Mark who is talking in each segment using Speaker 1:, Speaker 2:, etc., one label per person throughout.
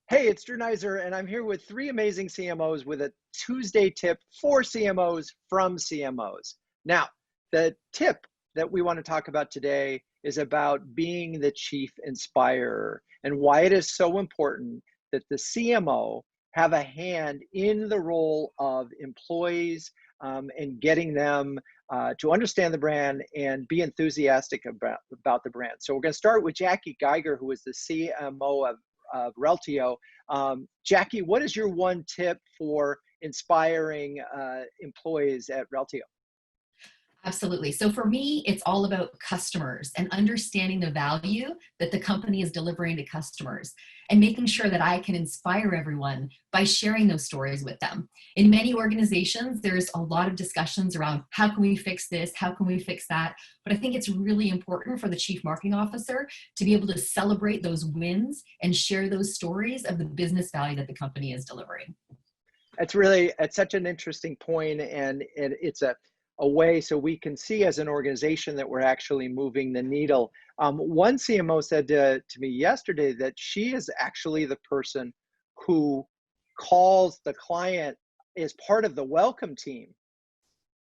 Speaker 1: Hey, it's Drew Neiser, and I'm here with three amazing CMOs with a Tuesday tip for CMOs from CMOs. Now, the tip that we want to talk about today is about being the chief inspirer and why it is so important that the CMO have a hand in the role of employees and getting them to understand the brand and be enthusiastic about the brand. So we're going to start with Jakki Geiger, who is the CMO of Reltio. Jakki, what is your one tip for inspiring employees at Reltio?
Speaker 2: Absolutely. So for me, it's all about customers and understanding the value that the company is delivering to customers and making sure that I can inspire everyone by sharing those stories with them. In many organizations, there's a lot of discussions around how can we fix this? How can we fix that? But I think it's really important for the chief marketing officer to be able to celebrate those wins and share those stories of the business value that the company is delivering.
Speaker 1: It's such an interesting point, and it's a way so we can see as an organization that we're actually moving the needle. One CMO said to me yesterday that she is actually the person who calls the client as part of the welcome team,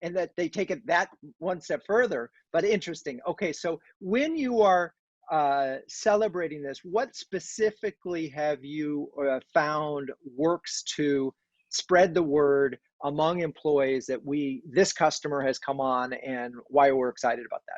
Speaker 1: and that they take it that one step further. But interesting. Okay, so when you are celebrating this, what specifically have you found works to spread the word among employees that this customer has come on and why we're excited about that?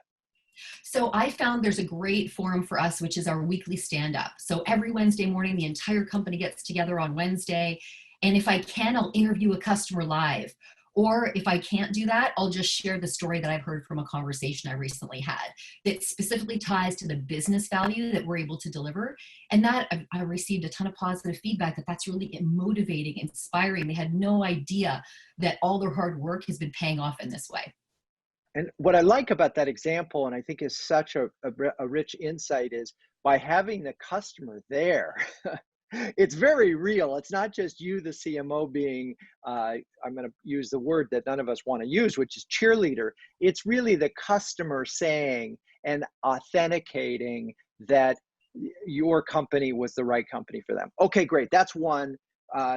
Speaker 2: So I found there's a great forum for us, which is our weekly stand-up. So every Wednesday morning, the entire company gets together on Wednesday. And if I can, I'll interview a customer live. Or if I can't do that, I'll just share the story that I've heard from a conversation I recently had that specifically ties to the business value that we're able to deliver. And that I received a ton of positive feedback that's really motivating, inspiring. They had no idea that all their hard work has been paying off in this way.
Speaker 1: And what I like about that example, and I think is such a rich insight, is by having the customer there, it's very real. It's not just you, the CMO, being, I'm going to use the word that none of us want to use, which is cheerleader. It's really the customer saying and authenticating that your company was the right company for them. Okay, great. That's one.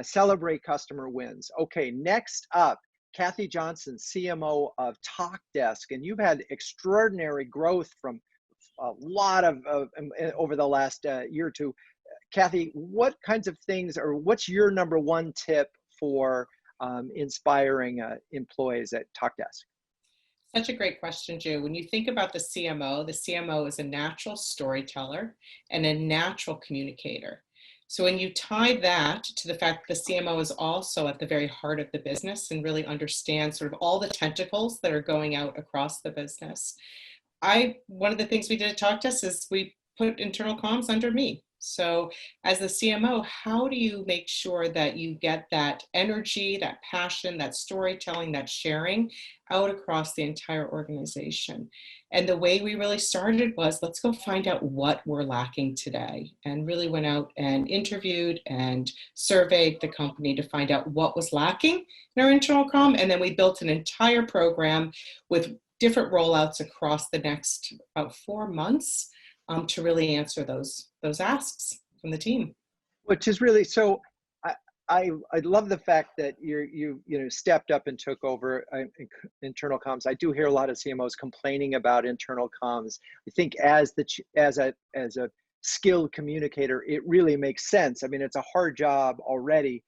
Speaker 1: Celebrate customer wins. Okay, next up, Kathie Johnson, CMO of Talkdesk, and you've had extraordinary growth from a lot of over the last year or two. Kathie, what kinds of things, or what's your number one tip for inspiring employees at Talkdesk?
Speaker 3: Such a great question, Drew. When you think about the CMO is a natural storyteller and a natural communicator. So when you tie that to the fact that the CMO is also at the very heart of the business and really understands sort of all the tentacles that are going out across the business, one of the things we did at Talkdesk is we put internal comms under me. So as the CMO, how do you make sure that you get that energy, that passion, that storytelling, that sharing out across the entire organization? And the way we really started was, let's go find out what we're lacking today, and really went out and interviewed and surveyed the company to find out what was lacking in our internal comm. And then we built an entire program with different rollouts across the next about 4 months to really answer those asks from the team.
Speaker 1: Which is really so. I love the fact that you stepped up and took over internal comms. I do hear a lot of CMOs complaining about internal comms. I think as a skilled communicator, it really makes sense. I mean, it's a hard job already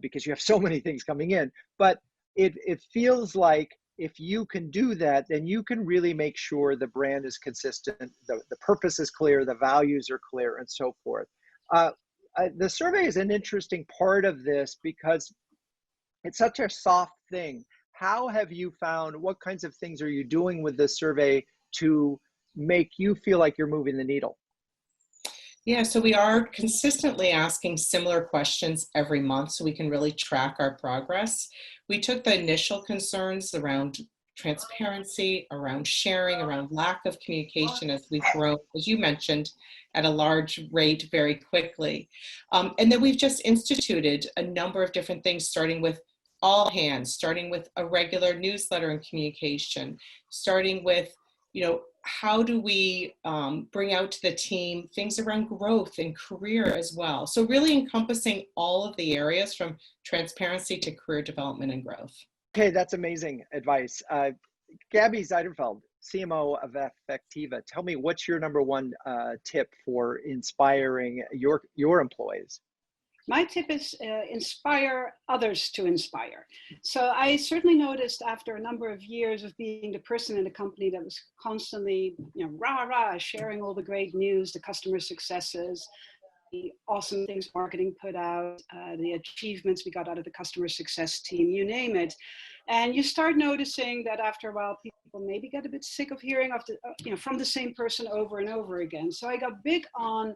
Speaker 1: because you have so many things coming in. But it feels like if you can do that, then you can really make sure the brand is consistent, the purpose is clear, the values are clear, and so forth. The survey is an interesting part of this because it's such a soft thing. How have you found, what kinds of things are you doing with this survey to make you feel like you're moving the needle?
Speaker 3: Yeah, so we are consistently asking similar questions every month so we can really track our progress. We took the initial concerns around transparency, around sharing, around lack of communication as we grow, as you mentioned, at a large rate very quickly. And then we've just instituted a number of different things, starting with all hands, starting with a regular newsletter and communication, starting with how do we bring out to the team things around growth and career as well? So really encompassing all of the areas from transparency to career development and growth.
Speaker 1: Okay, that's amazing advice. Gabi Zijderveld, CMO of Affectiva, tell me, what's your number one tip for inspiring your employees?
Speaker 4: My tip is inspire others to inspire. So I certainly noticed after a number of years of being the person in the company that was constantly, rah, rah, sharing all the great news, the customer successes, the awesome things marketing put out, the achievements we got out of the customer success team, you name it. And you start noticing that after a while, people maybe get a bit sick of hearing from the same person over and over again. So I got big on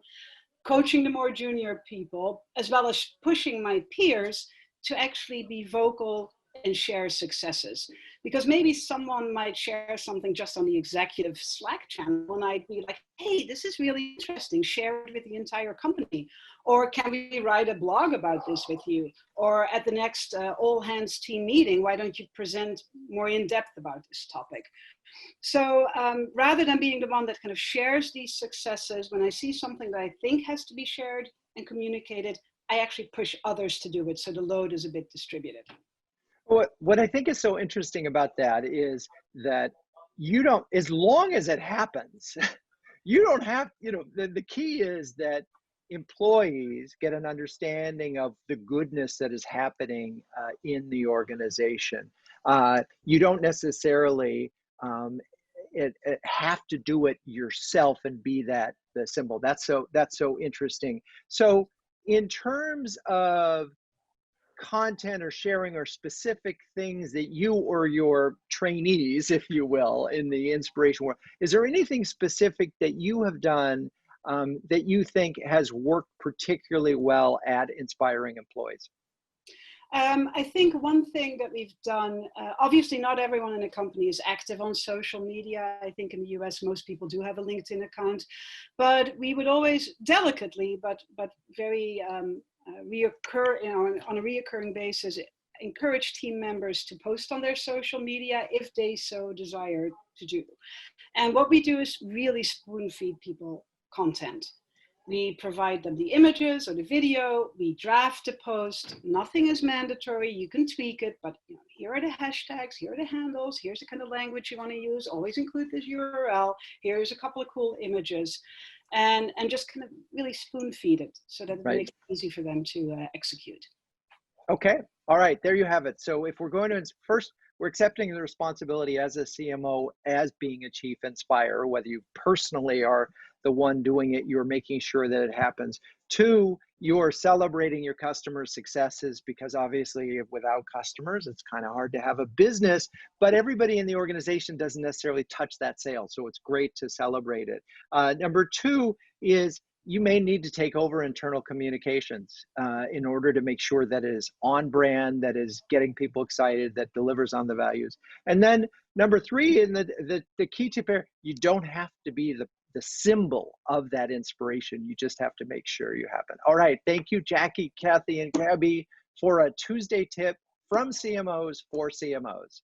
Speaker 4: coaching the more junior people, as well as pushing my peers to actually be vocal and share successes. Because maybe someone might share something just on the executive Slack channel, and I'd be like, hey, this is really interesting, share it with the entire company. Or can we write a blog about this with you? Or at the next all hands team meeting, why don't you present more in depth about this topic? So rather than being the one that kind of shares these successes, when I see something that I think has to be shared and communicated, I actually push others to do it. So the load is a bit distributed.
Speaker 1: What I think is so interesting about that is that you don't, as long as it happens, you don't have, the key is that employees get an understanding of the goodness that is happening in the organization. You don't necessarily have to do it yourself and be the symbol. That's so interesting. So in terms of content or sharing or specific things that you or your trainees, if you will, in the inspiration world, is there anything specific that you have done that you think has worked particularly well at inspiring employees?
Speaker 4: I think one thing that we've done, obviously not everyone in a company is active on social media. I think in the US, most people do have a LinkedIn account, but we would always delicately, but very on a reoccurring basis, encourage team members to post on their social media if they so desire to do. And what we do is really spoon feed people content. We provide them the images or the video, we draft the post, nothing is mandatory, you can tweak it, but here are the hashtags, here are the handles, here's the kind of language you want to use, always include this URL, here's a couple of cool images, and just kind of really spoon feed it so that it makes it easy for them to execute.
Speaker 1: Okay, all right, there you have it. So if we're going to, first, we're accepting the responsibility as a CMO as being a chief inspirer, whether you personally are the one doing it, you're making sure that it happens. Two, you're celebrating your customers' successes, because obviously without customers, it's kind of hard to have a business, but everybody in the organization doesn't necessarily touch that sale. So it's great to celebrate it. Number two is you may need to take over internal communications in order to make sure that it is on brand, that is getting people excited, that delivers on the values. And then number three, and the key tip here, you don't have to be the symbol of that inspiration. You just have to make sure you happen. All right. Thank you, Jakki, Kathie, and Gabi, for a Tuesday tip from CMOs for CMOs.